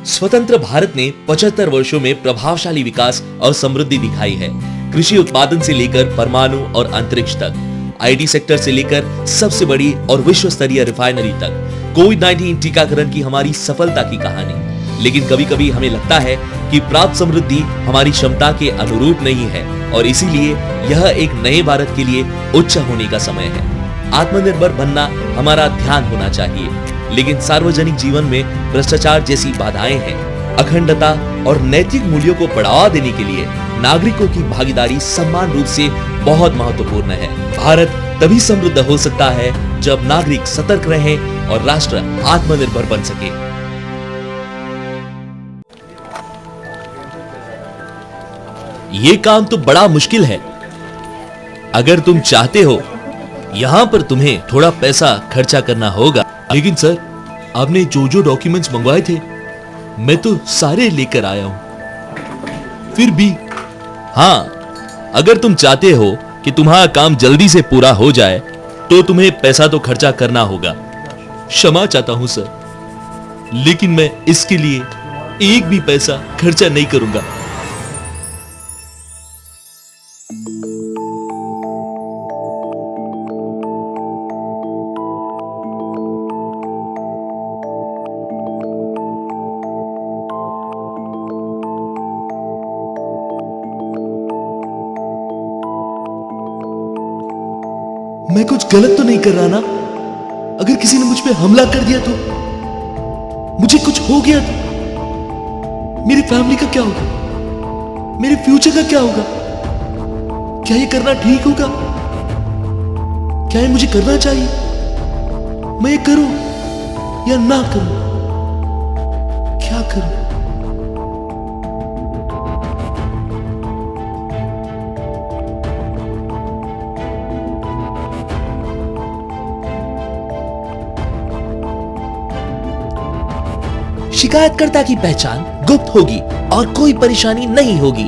स्वतंत्र भारत ने 75 वर्षों में प्रभावशाली विकास और समृद्धि दिखाई है। कृषि उत्पादन से लेकर परमाणु और अंतरिक्ष तक, आईटी सेक्टर से लेकर सबसे बड़ी और विश्व स्तरीय रिफाइनरी तक, कोविड-19 टीकाकरण की हमारी सफलता की कहानी। लेकिन कभी कभी हमें लगता है कि प्राप्त समृद्धि हमारी क्षमता के अनुरूप नहीं है और इसीलिए यह एक नए भारत के लिए उच्च होने का समय है। आत्मनिर्भर बनना हमारा ध्यान होना चाहिए, लेकिन सार्वजनिक जीवन में भ्रष्टाचार जैसी बाधाएं हैं। अखंडता और नैतिक मूल्यों को बढ़ावा देने के लिए नागरिकों की भागीदारी समान रूप से बहुत महत्वपूर्ण है। भारत तभी समृद्ध हो सकता है जब नागरिक सतर्क रहें और राष्ट्र आत्मनिर्भर बन सके। ये काम तो बड़ा मुश्किल है। अगर तुम चाहते हो, यहां पर तुम्हें थोड़ा पैसा खर्चा करना होगा। लेकिन सर, आपने जो जो डॉक्यूमेंट्स मंगवाए थे, मैं तो सारे लेकर आया हूं। फिर भी हाँ, अगर तुम चाहते हो कि तुम्हारा काम जल्दी से पूरा हो जाए तो तुम्हें पैसा तो खर्चा करना होगा। क्षमा चाहता हूं सर, लेकिन मैं इसके लिए एक भी पैसा खर्चा नहीं करूंगा। मैं कुछ गलत तो नहीं कर रहा ना? अगर किसी ने मुझ पे हमला कर दिया तो, मुझे कुछ हो गया तो, मेरी फैमिली का क्या होगा? मेरे फ्यूचर का क्या होगा? क्या ये करना ठीक होगा? क्या ये मुझे करना चाहिए? मैं ये करूं या ना करूं? क्या करूं? शिकायतकर्ता की पहचान गुप्त होगी और कोई परेशानी नहीं होगी।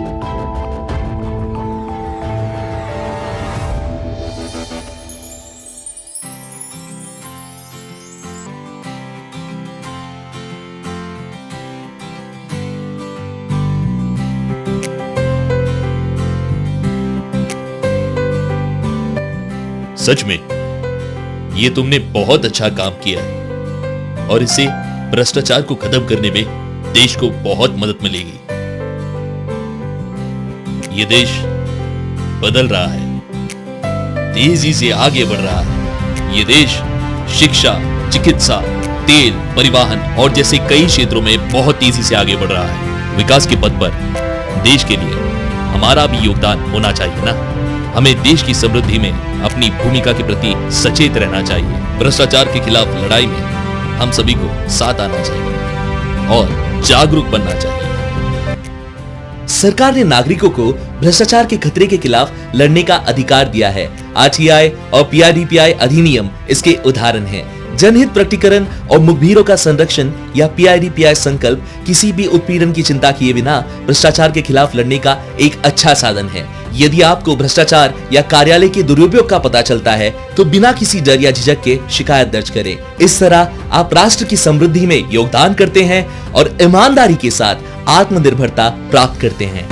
सच में ये तुमने बहुत अच्छा काम किया है और इससे भ्रष्टाचार को खत्म करने में देश को बहुत मदद मिलेगी। ये देश बदल रहा है, तेजी से आगे बढ़ रहा है। ये देश शिक्षा, चिकित्सा, तेल, परिवहन और जैसे कई क्षेत्रों में बहुत तेजी से आगे बढ़ रहा है। विकास के पथ पर देश के लिए हमारा भी योगदान होना चाहिए ना। हमें देश की समृद्धि में अपनी भूमिका के प्रति सचेत रहना चाहिए। भ्रष्टाचार के खिलाफ लड़ाई में हम सभी को साथ आना चाहिए और जागरूक बनना चाहिए। सरकार ने नागरिकों को भ्रष्टाचार के खतरे के खिलाफ लड़ने का अधिकार दिया है। आरटीआई और पीआईडीपीआई अधिनियम इसके उदाहरण हैं। जनहित प्रकटीकरण और मुखबिरों का संरक्षण या पीआईडीपीआई संकल्प किसी भी उत्पीड़न की चिंता किए बिना भ्रष्टाचार के खिलाफ लड़ने का एक अच्छा साधन है। यदि आपको भ्रष्टाचार या कार्यालय के दुरुपयोग का पता चलता है तो बिना किसी डर या झिझक के शिकायत दर्ज करें। इस तरह आप राष्ट्र की समृद्धि में योगदान करते हैं और ईमानदारी के साथ आत्मनिर्भरता प्राप्त करते हैं।